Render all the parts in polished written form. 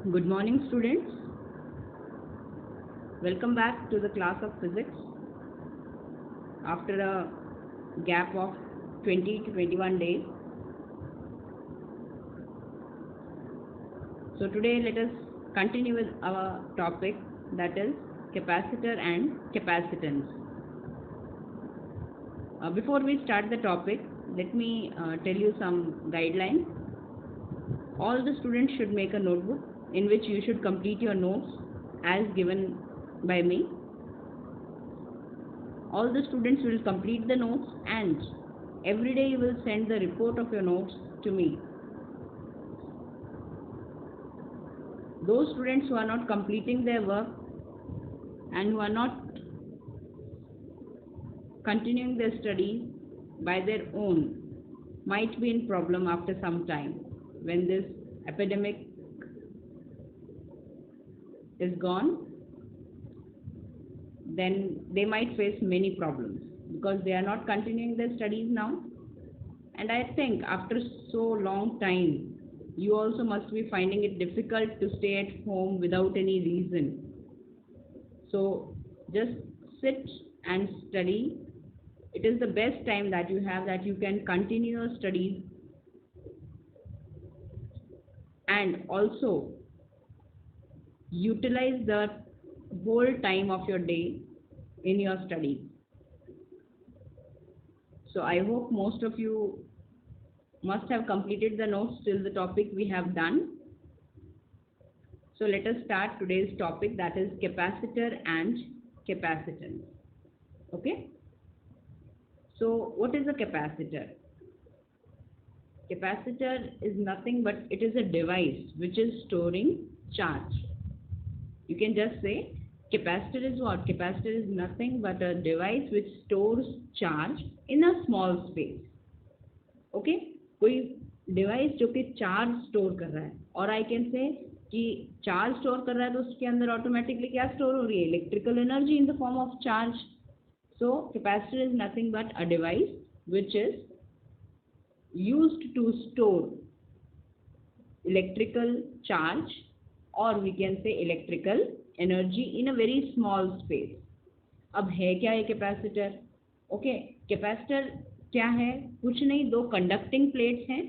Good morning, students. Welcome back to the class of physics after a gap of 20 to 21 days. So today let us continue with our topic, that is capacitor and capacitance. Before we start the topic, let me tell you some guidelines. All the students should make a notebook in which you should complete your notes as given by me. All the students will complete the notes, and every day you will send the report of your notes to me. Those students who are not completing their work and who are not continuing their studies by their own might be in problem after some time. When this epidemic is gone, then they might face many problems because they are not continuing their studies now. And I think after so long time, you also must be finding it difficult to stay at home without any reason. So just sit and study. It is the best time that you have, that you can continue your studies and also utilize the whole time of your day in your studies. So I hope most of you must have completed the notes till the topic we have done. So let us start today's topic, that is capacitor and capacitance. Okay. So what is a capacitor? Capacitor is nothing but it is a device which is storing charge. You can just say capacitor is what? Capacitor is nothing but a device which stores charge in a small space. Okay, कोई device जो कि charge store कर रहा है, और I can say कि charge store कर रहा है तो उसके अंदर ऑटोमेटिकली क्या स्टोर हो रही है? Electrical energy in the form of charge. So capacitor is nothing but a device which is used to store electrical charge, or we can say electrical energy in a very small space. अब है क्या ये capacitor? Okay, capacitor क्या है? कुछ नहीं, दो conducting plates हैं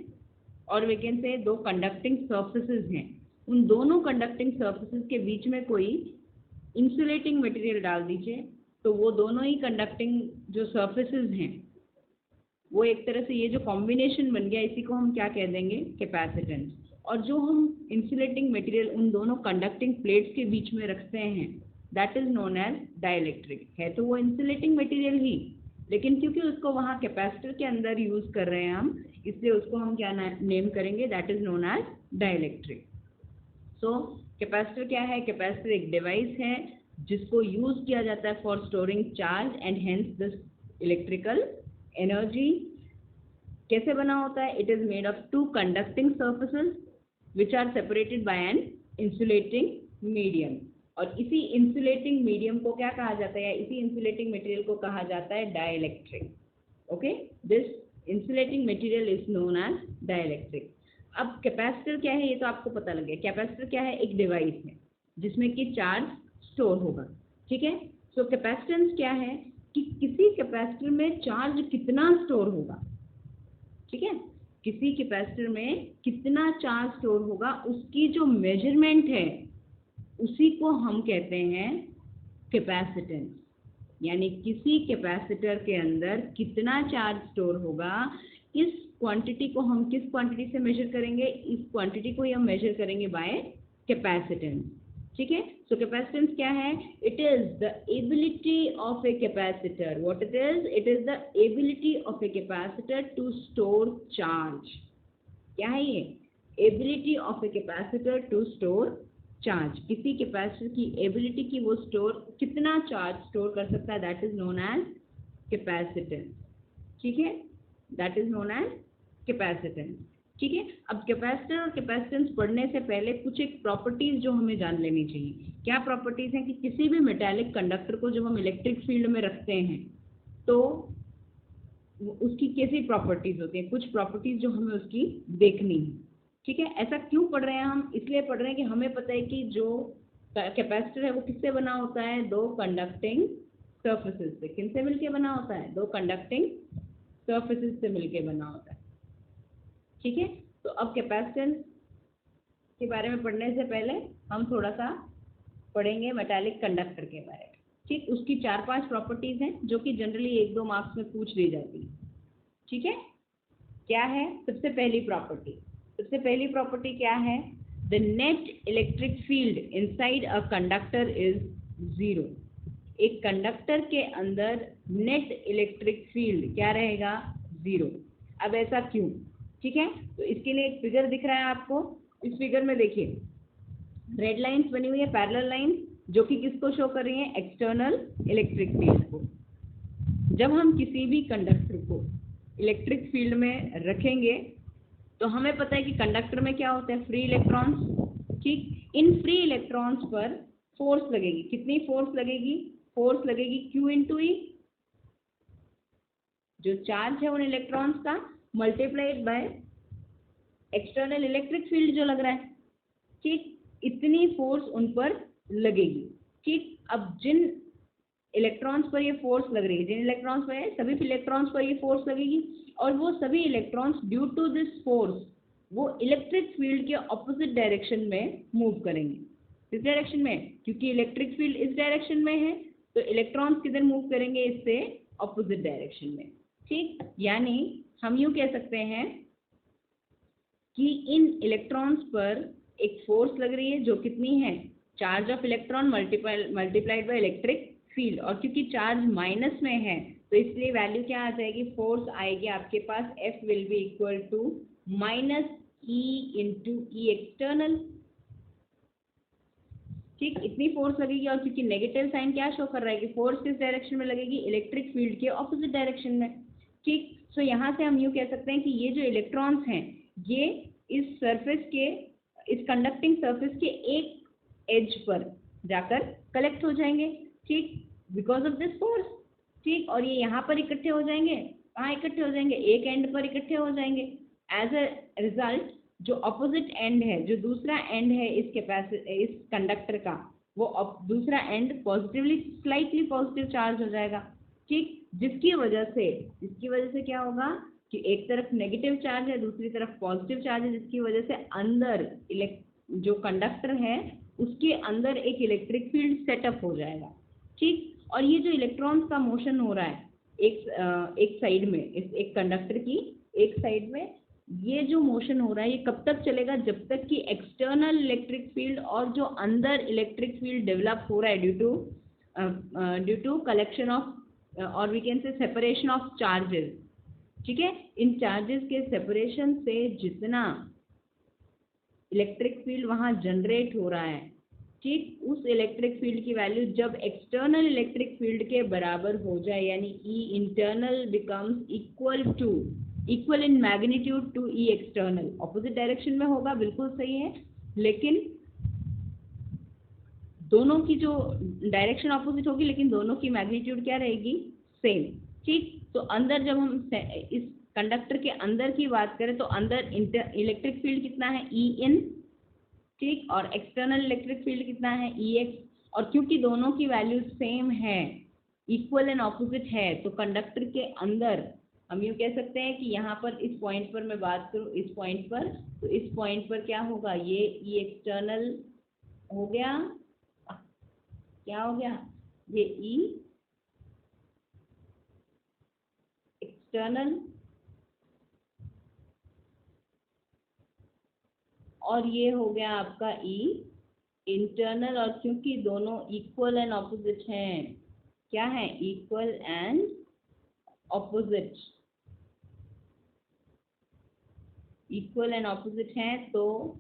और वी कैन से दो कंडक्टिंग सर्फेसेस हैं. उन दोनों कंडक्टिंग सर्फेसेस के बीच में कोई इंसुलेटिंग मटेरियल डाल दीजिए तो वो दोनों ही कंडक्टिंग जो सर्फेसेस हैं, वो एक तरह से ये जो कॉम्बिनेशन बन गया, इसी को हम क्या कह देंगे? कैपेसिटेंस. और जो हम इंसुलेटिंग मटेरियल उन दोनों कंडक्टिंग प्लेट्स के बीच में रखते हैं, that is known as dielectric. है तो वो इंसुलेटिंग मटेरियल ही, लेकिन क्योंकि उसको वहाँ कैपेसिटर के अंदर यूज कर रहे हैं हम, इसलिए उसको हम क्या नेम करेंगे? That is known as dielectric. So capacitor क्या है? कैपेसिटर एक डिवाइस है जिसको यूज किया जाता है for storing charge and hence this electrical energy. कैसे बना होता है? It is made of two conducting surfaces which are separated by an insulating medium. और इसी इंसुलेटिंग मीडियम को क्या कहा जाता है? इसी इंसुलेटिंग मटेरियल को कहा जाता है dielectric. Okay, this insulating material is known as dielectric. अब कैपेसिटर क्या है ये तो आपको पता लग गया. कैपेसिटर क्या है? एक डिवाइस है जिसमें कि चार्ज स्टोर होगा. ठीक है. सो कैपेसिटेंस क्या है? कि किसी कैपेसिटर में चार्ज कितना स्टोर होगा. ठीक है, किसी कैपेसिटर में कितना चार्ज स्टोर होगा, उसकी जो मेजरमेंट है उसी को हम कहते हैं कैपेसिटेंस. यानी किसी कैपेसिटर के अंदर कितना चार्ज स्टोर होगा, इस क्वांटिटी को हम किस क्वांटिटी से मेजर करेंगे? इस क्वांटिटी को हम मेजर करेंगे बाय कैपेसिटेंस. ठीक है. सो कैपेसिटेंस क्या है? It is the ability of a capacitor. What it is? It is the ability of a capacitor to store charge. क्या है ये? Ability of a capacitor to store charge. किसी capacitor की ability की वो store कितना चार्ज स्टोर कर सकता है, that is known as capacitance. ठीक है, that is known as capacitance. ठीक है. अब कैपेसिटर और कैपेसिटेंस पढ़ने से पहले कुछ एक प्रॉपर्टीज जो हमें जान लेनी चाहिए. क्या प्रॉपर्टीज हैं? कि किसी भी मेटालिक कंडक्टर को जब हम इलेक्ट्रिक फील्ड में रखते हैं तो उसकी कैसी प्रॉपर्टीज होती हैं? कुछ प्रॉपर्टीज जो हमें उसकी देखनी है. ठीक है। ऐसा क्यों पढ़ रहे हैं हम? इसलिए पढ़ रहे हैं कि हमें पता है कि जो कैपेसिटर है वो किससे बना होता है? दो कंडक्टिंग सर्फेसिस से। किनसे मिलके बना होता है? दो कंडक्टिंग सर्फेसिस से मिलके बना होता है। ठीक है। तो अब कैपेसिटेंस के बारे में पढ़ने से पहले हम थोड़ा सा पढ़ेंगे मेटालिक कंडक्टर के बारे में। ठीक, उसकी 4-5 प्रॉपर्टीज हैं जो कि जनरली 1-2 मार्क्स में पूछ ली जाती है। ठीक है। क्या है? सबसे पहली प्रॉपर्टी क्या है? The net electric field inside a conductor is 0। एक कंडक्टर के अंदर नेट इलेक्ट्रिक फील्ड क्या रहेगा? 0। अब ऐसा क्यों? ठीक है। तो इसके लिए एक फिगर दिख रहा है आपको। इस फिगर में देखिए रेड लाइंस बनी हुई है, पैरेलल लाइंस, जो कि किसको शो कर रही है? एक्सटर्नल इलेक्ट्रिक फील्ड को। जब हम किसी भी कंडक्टर को इलेक्ट्रिक फील्ड में रखेंगे तो हमें पता है कि कंडक्टर में क्या होते हैं? Free electrons. ठीक, इन फ्री इलेक्ट्रॉन्स पर फोर्स लगेगी। कितनी फोर्स लगेगी? फोर्स लगेगी Q इंटू ई, जो चार्ज है उन इलेक्ट्रॉन्स का, multiplied by external electric field जो लग रहा है। ठीक, इतनी फोर्स उन पर लगेगी। ठीक, अब जिन इलेक्ट्रॉन्स पर ये फोर्स लग रही है, जिन इलेक्ट्रॉन्स पर है, सभी इलेक्ट्रॉन्स पर ये फोर्स लगेगी और वो सभी electrons due to this force वो इलेक्ट्रिक फील्ड के ऑपोजिट डायरेक्शन में मूव करेंगे। किस डायरेक्शन में? क्योंकि इलेक्ट्रिक फील्ड इस डायरेक्शन में है तो इलेक्ट्रॉन्स किधर मूव करेंगे? इससे ऑपोजिट डायरेक्शन में। ठीक, यानी हम यूं कह सकते हैं कि इन इलेक्ट्रॉन्स पर एक फोर्स लग रही है जो कितनी है? Charge of electron multiplied by electric field, और क्योंकि चार्ज माइनस में है तो इसलिए वैल्यू क्या आ जाएगी? फोर्स आएगी आपके पास F will be equal to minus E into E external. ठीक, इतनी फोर्स लगेगी और क्योंकि नेगेटिव साइन क्या शो कर रहा है कि फोर्स किस डायरेक्शन में लगेगी? इलेक्ट्रिक फील्ड के ऑपोजिट डायरेक्शन में। ठीक, सो यहाँ से हम यूँ कह सकते हैं कि ये जो इलेक्ट्रॉन्स हैं ये इस सरफेस के, इस कंडक्टिंग सरफेस के एक एज पर जाकर कलेक्ट हो जाएंगे। ठीक, बिकॉज ऑफ दिस फोर्स। ठीक, और ये यहाँ पर इकट्ठे हो जाएंगे। कहाँ इकट्ठे हो जाएंगे? एक एंड पर इकट्ठे हो जाएंगे। एज अ रिजल्ट जो अपोजिट एंड है, जो दूसरा एंड है इस कंडक्टर का, वो दूसरा and positively, slightly positive charge हो जाएगा। ठीक, जिसकी वजह से क्या होगा कि एक तरफ नेगेटिव चार्ज है, दूसरी तरफ पॉजिटिव चार्ज है, जिसकी वजह से अंदर जो कंडक्टर है उसके अंदर एक इलेक्ट्रिक फील्ड सेटअप हो जाएगा। ठीक, और ये जो इलेक्ट्रॉन्स का मोशन हो रहा है एक साइड में, एक कंडक्टर की एक साइड में, ये जो मोशन हो रहा है ये कब तक चलेगा? जब तक कि एक्सटर्नल इलेक्ट्रिक फील्ड और जो अंदर इलेक्ट्रिक फील्ड डेवलप हो रहा है ड्यू टू कलेक्शन ऑफ और we can say separation of charges. ठीक है, इन चार्जेस के सेपरेशन से जितना इलेक्ट्रिक फील्ड वहां जनरेट हो रहा है, ठीक, उस इलेक्ट्रिक फील्ड की वैल्यू जब एक्सटर्नल इलेक्ट्रिक फील्ड के बराबर हो जाए, यानी E internal becomes equal in magnitude to E external. Opposite direction में होगा, बिल्कुल सही है, लेकिन दोनों की जो डायरेक्शन ऑपोजिट होगी लेकिन दोनों की मैग्नीट्यूड क्या रहेगी? सेम। ठीक, तो अंदर जब हम इस कंडक्टर के अंदर की बात करें तो अंदर इलेक्ट्रिक फील्ड कितना है? E इन। ठीक, और एक्सटर्नल इलेक्ट्रिक फील्ड कितना है? E x। और क्योंकि दोनों की वैल्यू सेम है, इक्वल एंड ऑपोजिट है, तो कंडक्टर के अंदर हम यूँ कह सकते हैं कि यहाँ पर इस पॉइंट पर मैं बात करूँ, इस पॉइंट पर, तो इस पॉइंट पर क्या होगा? ये E एक्सटर्नल हो गया, क्या हो गया? ये E एक्सटर्नल और ये हो गया आपका E इंटरनल। और क्योंकि दोनों इक्वल एंड ऑपोजिट हैं, क्या है? Equal and opposite, equal and opposite हैं, तो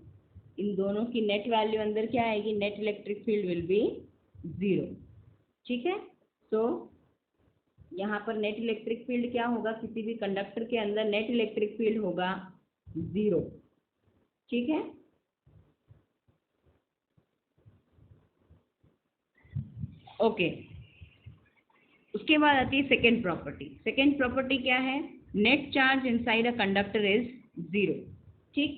इन दोनों की नेट वैल्यू अंदर क्या आएगी? Net electric field will be 0। ठीक है, तो यहाँ पर नेट इलेक्ट्रिक फील्ड क्या होगा? किसी भी कंडक्टर के अंदर नेट इलेक्ट्रिक फील्ड होगा 0। ठीक है, ओके। उसके बाद आती है सेकेंड प्रॉपर्टी। सेकेंड प्रॉपर्टी क्या है? Net charge inside a conductor is 0। ठीक,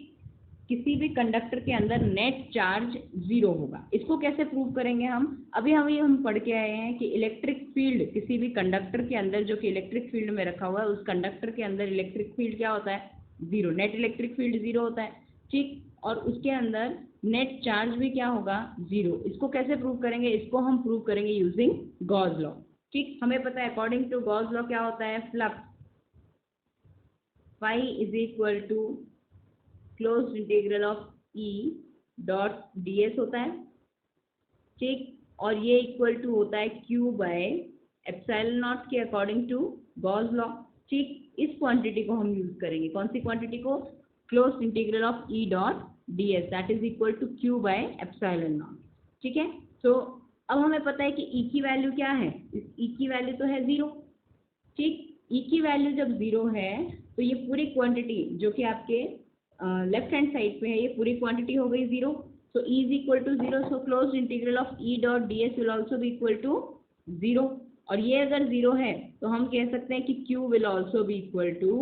किसी भी कंडक्टर के अंदर नेट चार्ज 0 होगा। इसको कैसे प्रूव करेंगे हम? अभी हम पढ़ के आए हैं कि इलेक्ट्रिक फील्ड किसी भी कंडक्टर के अंदर, जो कि इलेक्ट्रिक फील्ड में रखा हुआ है, उस कंडक्टर के अंदर इलेक्ट्रिक फील्ड क्या होता है? 0। नेट इलेक्ट्रिक फील्ड 0 होता है, ठीक। और उसके अंदर नेट चार्ज भी क्या होगा? 0। इसको कैसे प्रूव करेंगे? इसको हम प्रूव करेंगे यूजिंग गॉस लॉ, ठीक। हमें पता है अकॉर्डिंग टू गॉस लॉ क्या होता है? Flux phi is equal to close integral of E dot D S होता है, ठीक। और ये इक्वल टू होता है क्यू बाय एप्सिलॉन नॉट के अकॉर्डिंग टू गॉस लॉ, ठीक। इस क्वांटिटी को हम यूज करेंगे। कौन सी क्वांटिटी को? Close integral of E dot D S, that is equal to Q by epsilon naught, ठीक है। तो अब हमें पता है कि ई की वैल्यू क्या है? ई की वैल्यू तो है 0, ठीक। ई की वैल्यू जब 0 है तो ये पूरी क्वांटिटी जो कि आपके लेफ्ट हैंड साइड पे है, ये पूरी क्वांटिटी हो गई 0। So E is equal to 0, so close integral of E dot D S will also be equal to 0। और ये अगर 0 है तो हम कह सकते हैं कि Q will also be equal to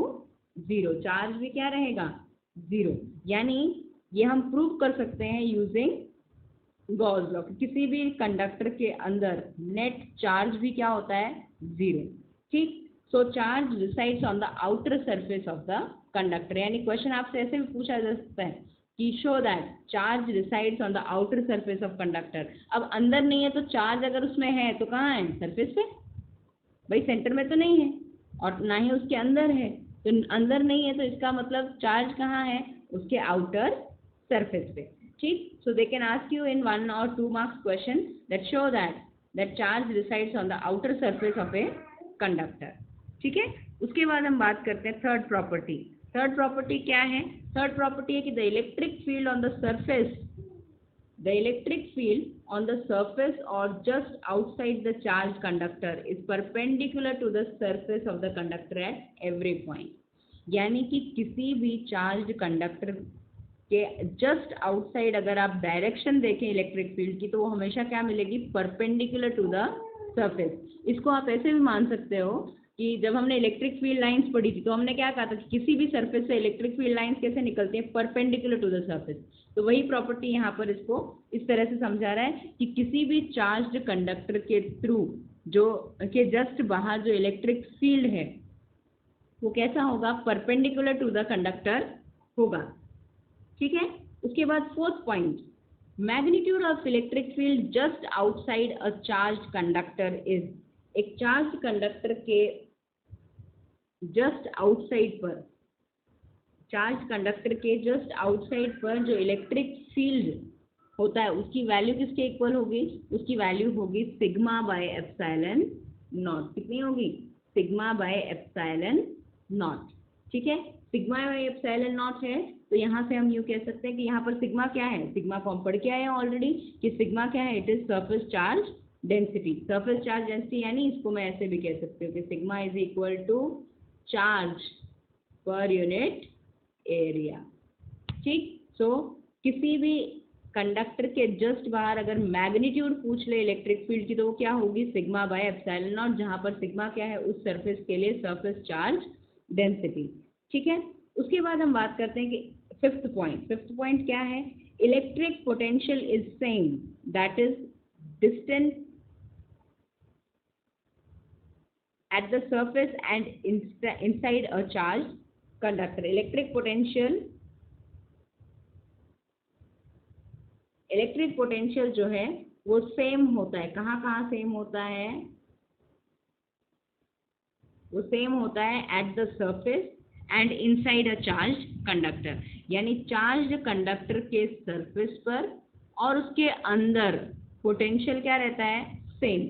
0। Charge भी क्या रहेगा? 0। यानी ये हम प्रूव कर सकते हैं यूजिंग गॉस लॉ, किसी भी कंडक्टर के अंदर नेट चार्ज भी क्या होता है? 0, ठीक। So charge resides on the outer surface of the conductor. यानी क्वेश्चन आपसे ऐसे भी पूछा जा सकता है कि show that charge resides on the outer surface of conductor. अब अंदर नहीं है तो चार्ज अगर उसमें है तो कहाँ है? सरफेस पे, भाई सेंटर में तो नहीं है, और ना ही उसके अंदर है। तो अंदर नहीं है तो इसका मतलब चार्ज कहाँ है? उसके आउटर सरफेस पे, ठीक। So they can ask you in 1 or 2 marks question that show that charge resides on the outer surface of a conductor, ठीक है। उसके बाद हम बात करते हैं थर्ड प्रॉपर्टी। थर्ड प्रॉपर्टी क्या है? थर्ड प्रॉपर्टी है कि the electric field on the surface or just outside the charged conductor is perpendicular to the surface of the conductor at every point। यानी कि किसी भी चार्ज कंडक्टर के just outside अगर आप डायरेक्शन देखें इलेक्ट्रिक फील्ड की, तो वो हमेशा क्या मिलेगी? Perpendicular to the surface. इसको आप ऐसे भी मान सकते हो कि जब हमने इलेक्ट्रिक फील्ड लाइंस पढ़ी थी तो हमने क्या कहा था कि किसी भी सरफेस से इलेक्ट्रिक फील्ड लाइंस कैसे निकलती हैं? Perpendicular to the surface. तो वही प्रॉपर्टी यहाँ पर इसको इस तरह से समझा रहा है कि किसी भी चार्ज्ड कंडक्टर के थ्रू जो के जस्ट बाहर जो इलेक्ट्रिक फील्ड है वो कैसा होगा? परपेंडिकुलर टू द कंडक्टर होगा, ठीक है। उसके बाद fourth point, magnitude of electric field just outside a charged conductor is. एक चार्ज कंडक्टर के जस्ट आउटसाइड पर, चार्ज कंडक्टर के जस्ट आउटसाइड पर जो इलेक्ट्रिक फील्ड होता है उसकी वैल्यू किसके इक्वल होगी? उसकी वैल्यू होगी सिग्मा बाय एप्सिलॉन नॉट। कितनी होगी? सिग्मा बाय एप्सिलॉन नॉट, ठीक है। सिग्मा बाय एप्सिलॉन नॉट है तो यहाँ से हम यूँ कह सकते हैं कि यहाँ पर सिग्मा क्या है? सिग्मा को हम पढ़ के आए हैं ऑलरेडी कि सिग्मा क्या है? It is surface charge density. Surface charge density यानी इसको मैं ऐसे भी कह सकती हूँ कि sigma is equal to charge per unit area, ठीक। सो किसी भी कंडक्टर के जस्ट बाहर अगर मैग्नीट्यूड पूछ ले इलेक्ट्रिक फील्ड की तो वो क्या होगी? सिग्मा बाय एप्सिलॉन नॉट, जहाँ पर सिग्मा क्या है? उस सरफेस के लिए सरफेस चार्ज डेंसिटी, ठीक है। उसके बाद हम बात करते हैं कि फिफ्थ पॉइंट क्या है? Electric potential is same, that is distance at the surface and inside a charged conductor। Electric potential जो है वो सेम होता है। कहाँ सेम होता है? वो सेम होता है eight the surface and inside a charge conductor. यानी चार्ज कंडक्टर के सरफेस पर और उसके अंदर पोटेंशियल क्या रहता है? सेम,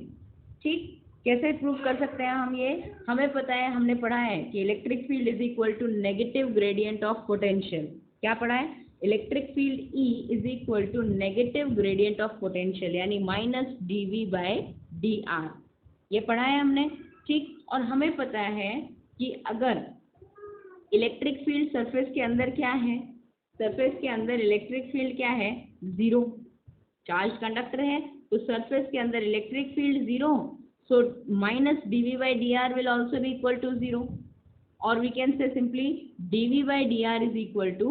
ठीक। कैसे प्रूव कर सकते हैं हम ये? हमें पता है, हमने पढ़ा है कि electric field is equal to negative gradient of potential. क्या पढ़ा है? Electric field E is equal to negative gradient of potential यानी माइनस dV/dr। ये पढ़ा है हमने, ठीक। और हमें पता है कि अगर इलेक्ट्रिक फील्ड सरफेस के अंदर क्या है? सरफेस के अंदर इलेक्ट्रिक फील्ड क्या है? 0। चार्ज कंडक्टर है तो सरफेस के अंदर electric field 0, so minus dV/dr will also be equal to 0, or we can say simply dV/dr is equal to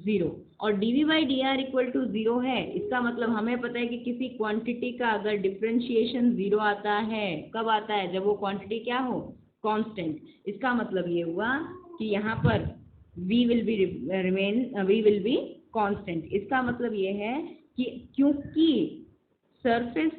0। और dV by D R equal to 0 है, इसका मतलब हमें पता है कि किसी क्वांटिटी का अगर डिफरेंशिएशन 0 आता है, कब आता है? जब वो क्वांटिटी क्या हो? कांस्टेंट। इसका मतलब ये हुआ कि यहाँ पर v विल बी कांस्टेंट। इसका मतलब ये है कि क्योंकि सरफेस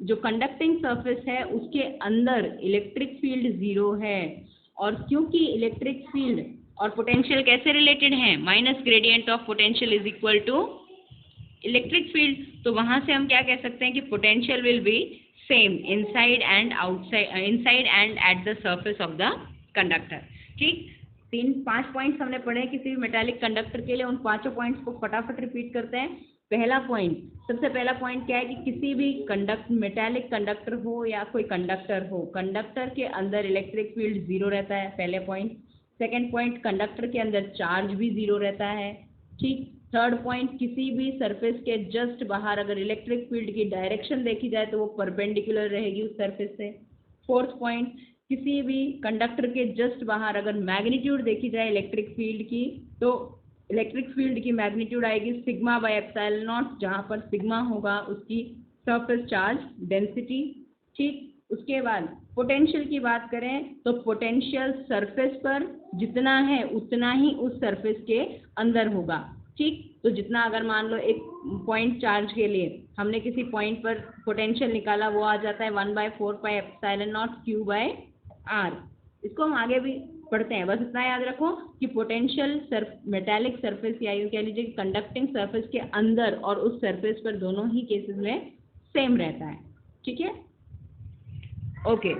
जो कंडक्टिंग सरफेस है उसके अंदर इलेक्ट्रिक फील्ड 0 है, और क्योंकि इलेक्ट्रिक फील्ड और पोटेंशियल कैसे रिलेटेड हैं? Minus gradient of potential is equal to electric field. तो वहां से हम क्या कह सकते हैं कि potential will be same inside and outside, inside and at the surface of the conductor. ठीक, 5 पॉइंट्स हमने पढ़े किसी भी मेटालिक कंडक्टर के लिए। उन 5 पॉइंट्स को फटाफट रिपीट करते हैं। पहला पॉइंट, सबसे पहला पॉइंट क्या है कि किसी भी मेटालिक कंडक्टर हो या कोई कंडक्टर हो, कंडक्टर के अंदर इलेक्ट्रिक फील्ड 0 रहता है, पहले पॉइंट। सेकेंड पॉइंट, कंडक्टर के अंदर चार्ज भी 0 रहता है। ठीक। थर्ड पॉइंट, किसी भी सरफेस के जस्ट बाहर अगर इलेक्ट्रिक फील्ड की डायरेक्शन देखी जाए तो वो परपेंडिकुलर रहेगी उस सरफेस से। फोर्थ पॉइंट, किसी भी कंडक्टर के जस्ट बाहर अगर मैग्नीट्यूड देखी जाए इलेक्ट्रिक फील्ड की, तो इलेक्ट्रिक फील्ड की मैग्नीट्यूड आएगी सिग्मा बाय एप्सिलॉन नॉट, जहाँ पर सिग्मा होगा उसकी सरफेस चार्ज डेंसिटी। ठीक। उसके बाद पोटेंशियल की बात करें तो पोटेंशियल सरफेस पर जितना है उतना ही उस सरफेस के अंदर होगा। ठीक। तो जितना अगर मान लो एक पॉइंट चार्ज के लिए हमने किसी पॉइंट पर पोटेंशियल निकाला, वो आ जाता है 1/4 pi epsilon naught Q by R. इसको हम आगे भी पढ़ते हैं, बस इतना याद रखो कि पोटेंशियल मेटालिक सरफेस या यूँ कह लीजिए कंडक्टिंग सरफेस के अंदर और उस सरफेस पर दोनों ही केसेस में सेम रहता है। ठीक है, ओके।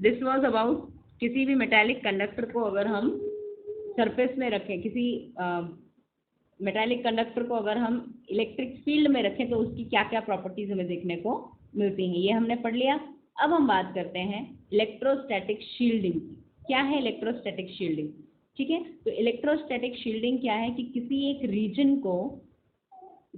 दिस वाज अबाउट किसी भी मेटालिक कंडक्टर को अगर हम सरफेस में रखें, किसी मेटालिक कंडक्टर को अगर हम इलेक्ट्रिक फील्ड में रखें तो उसकी क्या क्या प्रॉपर्टीज हमें देखने को मिलती हैं, ये हमने पढ़ लिया। अब हम बात करते हैं इलेक्ट्रोस्टैटिक शील्डिंग की। क्या है इलेक्ट्रोस्टैटिक शील्डिंग? ठीक है, तो इलेक्ट्रोस्टैटिक शील्डिंग क्या है कि किसी एक रीजन को,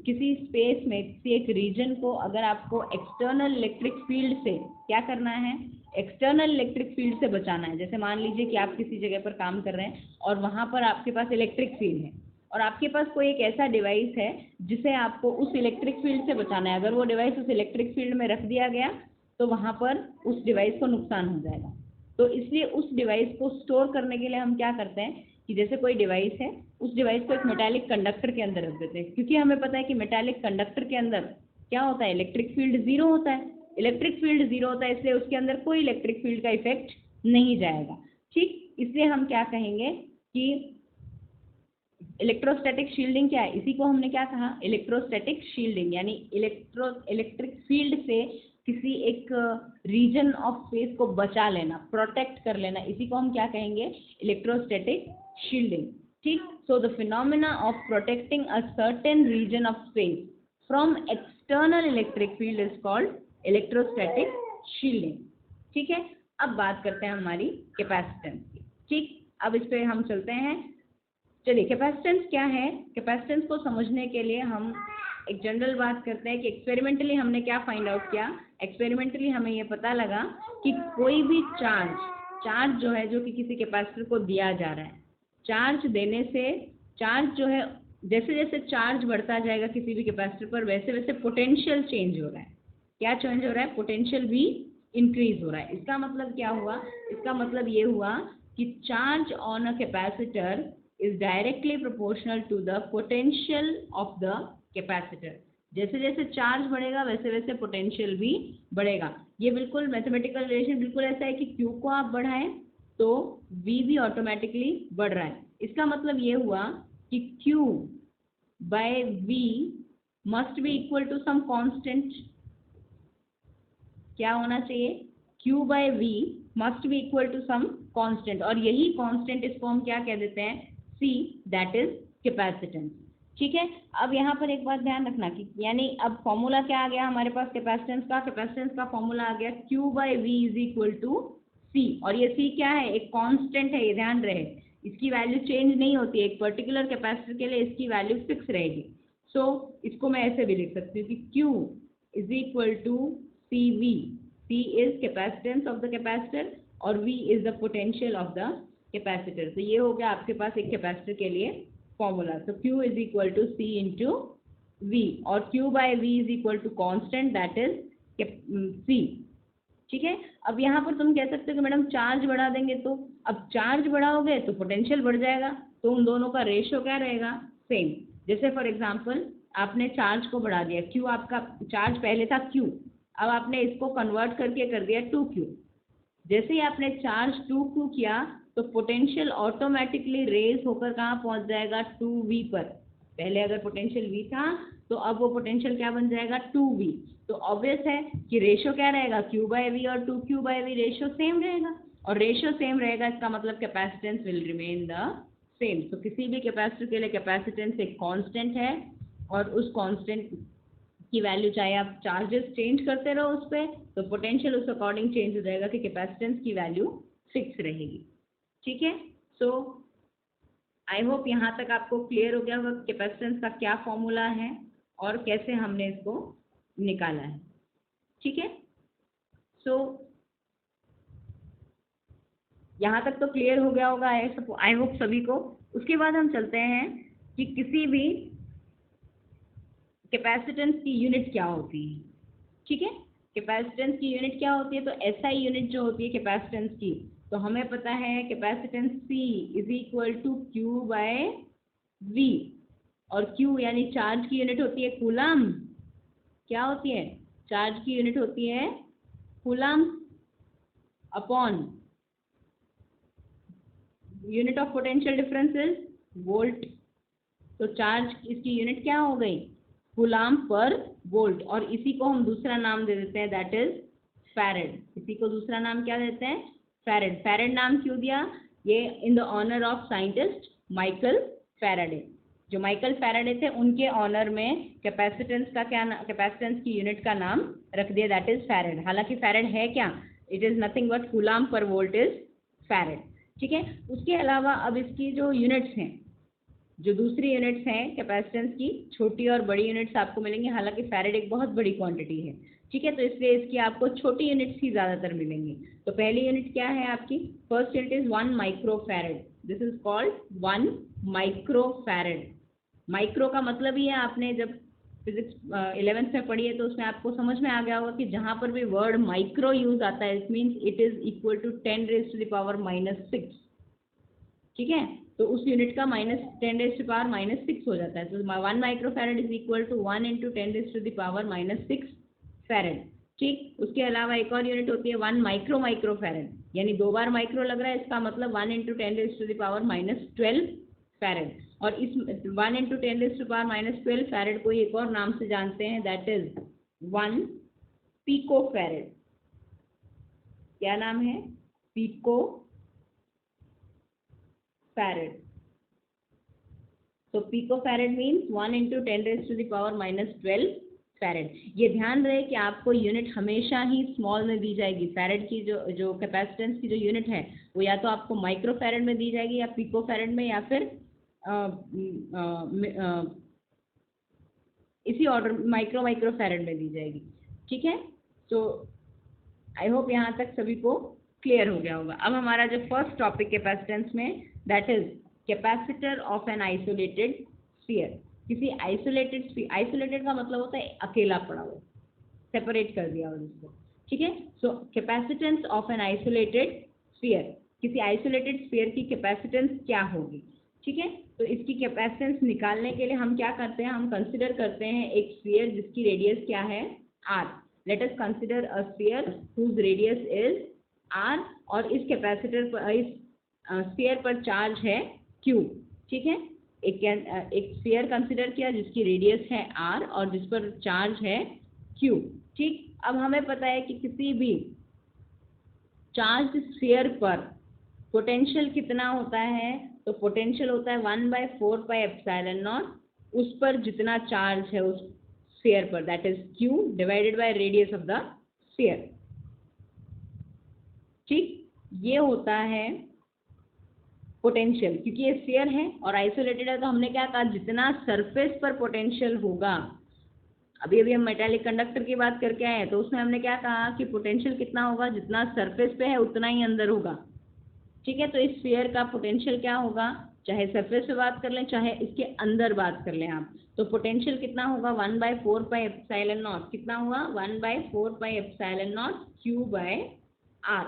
किसी स्पेस में किसी एक रीजन को अगर आपको एक्सटर्नल इलेक्ट्रिक फील्ड से क्या करना है, एक्सटर्नल इलेक्ट्रिक फील्ड से बचाना है। जैसे मान लीजिए कि आप किसी जगह पर काम कर रहे हैं और वहाँ पर आपके पास इलेक्ट्रिक फील्ड है और आपके पास कोई एक ऐसा डिवाइस है जिसे आपको उस इलेक्ट्रिक फील्ड से बचाना है। अगर वो डिवाइस उस इलेक्ट्रिक फील्ड में रख दिया गया तो वहाँ पर उस डिवाइस को नुकसान हो जाएगा। तो इसलिए उस डिवाइस को स्टोर करने के लिए हम क्या करते हैं कि जैसे कोई डिवाइस है, उस डिवाइस को एक मेटालिक कंडक्टर के अंदर रख देते हैं, क्योंकि हमें पता है कि मेटालिक कंडक्टर के अंदर क्या होता है, इलेक्ट्रिक फील्ड 0 होता है। इलेक्ट्रिक फील्ड 0 होता है, इसलिए उसके अंदर कोई इलेक्ट्रिक फील्ड का इफेक्ट नहीं जाएगा। ठीक, इसलिए हम क्या कहेंगे कि इलेक्ट्रोस्टैटिक शील्डिंग क्या है, इसी को हमने क्या कहा, इलेक्ट्रोस्टैटिक शील्डिंग, यानी इलेक्ट्रिक फील्ड से किसी एक रीजन ऑफ स्पेस को बचा लेना, प्रोटेक्ट कर लेना, इसी को हम क्या कहेंगे, इलेक्ट्रोस्टैटिक शील्डिंग। ठीक, so the phenomena of protecting a certain region of space from external electric field is called electrostatic shielding. ठीक है, अब बात करते हैं हमारी कैपेसिटेंस की। ठीक, अब इस पे हम चलते हैं। चलिए, कैपेसिटेंस क्या है, कैपेसिटेंस को समझने के लिए हम एक जनरल बात करते हैं कि एक्सपेरिमेंटली हमने क्या फाइंड आउट किया। एक्सपेरिमेंटली हमें ये पता लगा कि कोई भी चार्ज जो है, जो कि किसी कैपेसिटर को दिया जा रहा है, चार्ज देने से चार्ज जो है, जैसे जैसे चार्ज बढ़ता जाएगा किसी भी कैपेसिटर पर, वैसे वैसे पोटेंशियल चेंज हो रहा है। क्या चेंज हो रहा है, पोटेंशियल भी इंक्रीज हो रहा है। इसका मतलब क्या हुआ, इसका मतलब ये हुआ कि charge on a capacitor is directly proportional to the potential of the capacitor। जैसे जैसे चार्ज बढ़ेगा वैसे वैसे पोटेंशियल भी बढ़ेगा। ये बिल्कुल मैथमेटिकल रिलेशन बिल्कुल ऐसा है कि Q को आप बढ़ाएं तो V भी ऑटोमेटिकली बढ़ रहा है। इसका मतलब ये हुआ कि Q by V must be equal to some constant। क्या होना चाहिए, Q by V must be equal to some constant, और यही constant इसको हम क्या कह देते हैं, C, that is capacitance। ठीक है, अब यहाँ पर एक बात ध्यान रखना कि यानी अब फॉर्मूला क्या आ गया हमारे पास कैपेसिटेंस का फॉर्मूला आ गया Q by V is equal to C, और ये C क्या है, एक कांस्टेंट है, ये ध्यान रहे, इसकी वैल्यू चेंज नहीं होती है। एक पर्टिकुलर कैपेसिटर के लिए इसकी वैल्यू फिक्स रहेगी। सो इसको मैं ऐसे भी लिख सकती हूँ कि Q is equal to CV। C is capacitance of the capacitor और V is the potential of the capacitor. तो ये हो गया आपके पास एक कैपेसिटर के लिए फॉर्मूला, तो Q is equal to C into V, और Q by V is equal to constant that is C। ठीक है, अब यहाँ पर तुम कह सकते हो कि मैडम चार्ज बढ़ा देंगे, तो अब चार्ज बढ़ाओगे तो पोटेंशियल बढ़ जाएगा, तो उन दोनों का रेशियो क्या रहेगा, सेम। जैसे फॉर एग्जांपल आपने चार्ज को बढ़ा दिया, Q आपका चार्ज पहले था Q, अब आपने इसको कन्वर्ट करके कर दिया 2Q। जैसे ही आपने चार्ज 2Q किया तो पोटेंशियल ऑटोमेटिकली रेज होकर कहाँ पहुँच जाएगा, 2V पर। पहले अगर पोटेंशियल V था तो अब वो पोटेंशियल क्या बन जाएगा, 2V। तो ऑब्वियस है कि रेशियो क्या रहेगा, Q बाय V और 2Q bye V ratio same रहेगा, और रेशियो सेम रहेगा इसका मतलब capacitance will remain the same. तो किसी भी कैपेसिटर के लिए कैपेसिटेंस एक कांस्टेंट है, और उस कांस्टेंट की वैल्यू चाहे आप चार्जेस चेंज करते रहो उस पर, तो पोटेंशियल उस अकॉर्डिंग चेंज हो जाएगा कि कैपेसिटेंस की वैल्यू फिक्स रहेगी। ठीक है, सो आई होप यहाँ तक आपको क्लियर हो गया होगा कैपेसिटेंस का क्या फॉर्मूला है और कैसे हमने इसको निकाला है। ठीक है, सो यहाँ तक तो क्लियर हो गया होगा आई होप सभी को। उसके बाद हम चलते हैं कि किसी भी कैपेसिटेंस की यूनिट क्या होती है। ठीक है, कैपेसिटेंस की यूनिट क्या होती है, तो एसआई यूनिट जो होती है कैपेसिटेंस की, तो हमें पता है capacitance C is equal to Q by V, और Q यानी चार्ज की यूनिट होती है कूलम। क्या होती है, चार्ज की यूनिट होती है coulomb upon unit of potential difference is volt. तो चार्ज इसकी यूनिट क्या हो गई, कूलम पर वोल्ट, और इसी को हम दूसरा नाम दे देते हैं दैट इज फैरेड। इसी को दूसरा नाम क्या देते हैं, फैरेड। फैरेड नाम क्यों दिया, ये in the honour of scientist Michael Faraday. जो माइकल फैराडे थे उनके ऑनर में कैपेसिटेंस का क्या, कैपेसिटेंस की यूनिट का नाम रख दिया दैट इज फैरेड। हालांकि फैरेड है क्या, it is nothing but coulomb per volt is farad. ठीक है, उसके अलावा अब इसकी जो यूनिट्स हैं, जो दूसरी यूनिट्स हैं कैपेसिटेंस की, छोटी और बड़ी यूनिट्स आपको मिलेंगी। हालांकि फैरेड एक बहुत बड़ी क्वांटिटी है, ठीक है, तो इसलिए इसकी आपको छोटी यूनिट्स ही ज़्यादातर मिलेंगी। तो पहली यूनिट क्या है आपकी, first unit is 1 micro farad. This is called 1 micro farad. Micro का मतलब ही है, आपने जब फिजिक्स 11th में पढ़ी है तो उसमें आपको समझ में आ गया होगा कि जहाँ पर भी वर्ड माइक्रो यूज आता है it means it is equal to 10⁻⁻⁶। ठीक है, तो उस यूनिट का -10⁻⁻⁶ हो जाता है। तो 1 microfarad is equal to 1 × 10⁻⁻⁶ farad. ठीक, उसके अलावा एक और यूनिट होती है 1 माइक्रोफैरेड, यानी 2 बार माइक्रो लग रहा है, इसका मतलब 1 × 10⁻⁻12 फैरेड। और इस 1 × 10⁻⁻12 फैरेड को एक और नाम से जानते हैं दैट इज 1 पिको फैरेड। क्या नाम है, पिको फैरेड। तो पिको फैरेड मीन्स 1 × 10⁻⁻12 फैरेड। ये ध्यान रहे कि आपको यूनिट हमेशा ही स्मॉल में दी जाएगी। फैरेड की जो कैपेसिटेंस की जो यूनिट है वो या तो आपको माइक्रो फैरेड में दी जाएगी, या पिको फैरेड में, या फिर इसी ऑर्डर माइक्रो फैरेड में दी जाएगी। ठीक है, तो आई होप यहाँ तक सभी को क्लियर हो गया होगा। अब हमारा जो फर्स्ट टॉपिक कैपेसिटेंस में that is capacitor of an isolated sphere. किसी आइसोलेटेड का मतलब होता है अकेला पड़ा हुआ, सेपरेट कर दिया हो जिसको। ठीक है, so capacitance of an isolated sphere, किसी आइसोलेटेड स्फीयर की कैपेसिटेंस क्या होगी। ठीक है, तो इसकी कैपेसिटेंस निकालने के लिए हम क्या करते हैं, हम कंसिडर करते हैं एक स्फीयर जिसकी रेडियस क्या है, r। Let us consider a sphere whose radius is r, और इस कैपेसिटर पर, इस स्फीयर पर चार्ज है q। ठीक है, एक स्फीयर कंसिडर किया जिसकी रेडियस है r और जिस पर चार्ज है q। ठीक, अब हमें पता है कि किसी भी चार्ज स्फीयर पर पोटेंशियल कितना होता है, तो पोटेंशियल होता है 1/4πε0 उस पर जितना चार्ज है उस स्फीयर पर, that is q divided by radius of the sphere. ठीक, ये होता है पोटेंशियल। क्योंकि ये स्फीयर है और आइसोलेटेड है, तो हमने क्या कहा, जितना सरफेस पर पोटेंशियल होगा, अभी हम मेटालिक कंडक्टर की बात करके आए हैं, तो उसमें हमने क्या कहा कि पोटेंशियल कितना होगा, जितना सरफेस पे है उतना ही अंदर होगा। ठीक है, तो इस स्फीयर का पोटेंशियल क्या होगा, चाहे सरफेस पे बात कर लें चाहे इसके अंदर बात कर लें आप, तो पोटेंशियल कितना होगा 1/4πε0, कितना हुआ 1/4πε0 Q/R।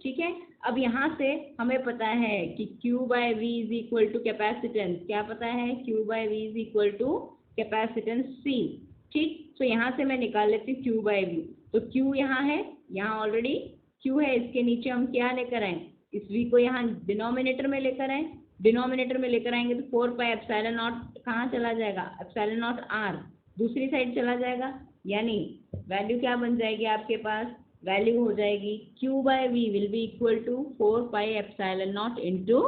ठीक है, अब यहाँ से हमें पता है कि Q/V is equal to capacitance, क्या पता है Q/V is equal to capacitance C। ठीक, तो यहाँ से मैं निकाल लेती हूँ Q/V, तो Q यहाँ है, यहाँ ऑलरेडी Q है, इसके नीचे हम क्या लेकर आए, इस V को यहाँ डिनोमिनेटर में लेकर आए, डिनोमिनेटर में लेकर आएंगे तो 4πε0 कहाँ चला जाएगा, ε0 R दूसरी साइड चला जाएगा, यानी वैल्यू क्या बन जाएगी आपके पास, वैल्यू हो जाएगी Q/V will be equal to 4πε0 into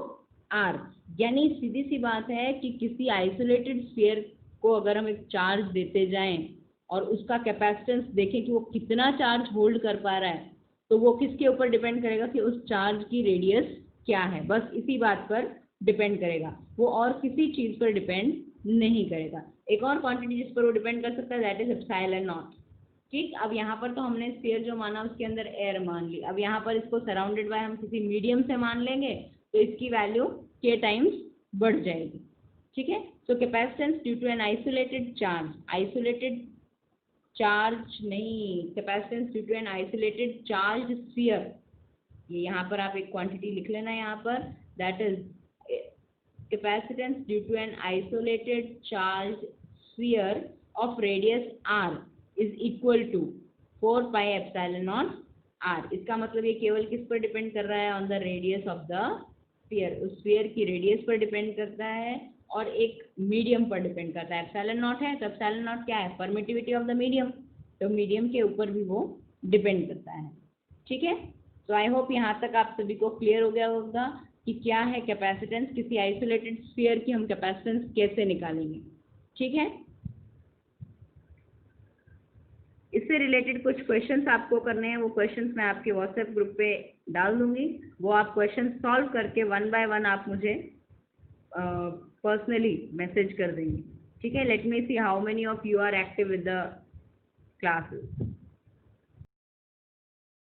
R। यानी सीधी सी बात है कि किसी आइसोलेटेड स्फीयर को अगर हम एक चार्ज देते जाएं और उसका कैपेसिटेंस देखें कि वो कितना चार्ज होल्ड कर पा रहा है, तो वो किसके ऊपर डिपेंड करेगा कि उस चार्ज की रेडियस क्या है, बस इसी बात पर डिपेंड करेगा, वो और किसी चीज पर डिपेंड नहीं करेगा। एक और क्वांटिटी जिस पर वो डिपेंड कर सकता है दैट इज ε0। ठीक, अब यहाँ पर तो हमने स्फीयर जो माना उसके अंदर एयर मान ली, अब यहाँ पर इसको सराउंडेड बाय हम किसी मीडियम से मान लेंगे तो इसकी वैल्यू k टाइम्स बढ़ जाएगी। ठीक है, so capacitance due to an isolated charge, isolated charge नहीं, capacitance due to an isolated charge sphere, ये यहाँ पर आप एक क्वांटिटी लिख लेना यहाँ पर, that is capacitance due to an isolated charged sphere of radius r is equal to 4πε0 r। इसका मतलब ये केवल किस पर डिपेंड कर रहा है, on the radius of the sphere, उस स्फीयर की रेडियस पर डिपेंड करता है और एक मीडियम पर डिपेंड करता है। ε0 है तो ε0 क्या है, परमिटिविटी ऑफ द मीडियम, तो मीडियम के ऊपर भी वो डिपेंड करता है। ठीक है, तो आई होप यहाँ तक आप सभी को क्लियर हो गया होगा कि क्या है कैपेसिटेंस, किसी आइसोलेटेड स्फीयर की हम कैपेसिटेंस कैसे निकालेंगे। ठीक है, इससे रिलेटेड कुछ क्वेश्चंस आपको करने हैं, वो क्वेश्चंस मैं आपके व्हाट्सएप ग्रुप पे डाल दूंगी, वो आप क्वेश्चन सॉल्व करके 1 बाय 1 आप मुझे पर्सनली मैसेज कर देंगे। ठीक है, let me see how many of you are active with the classes.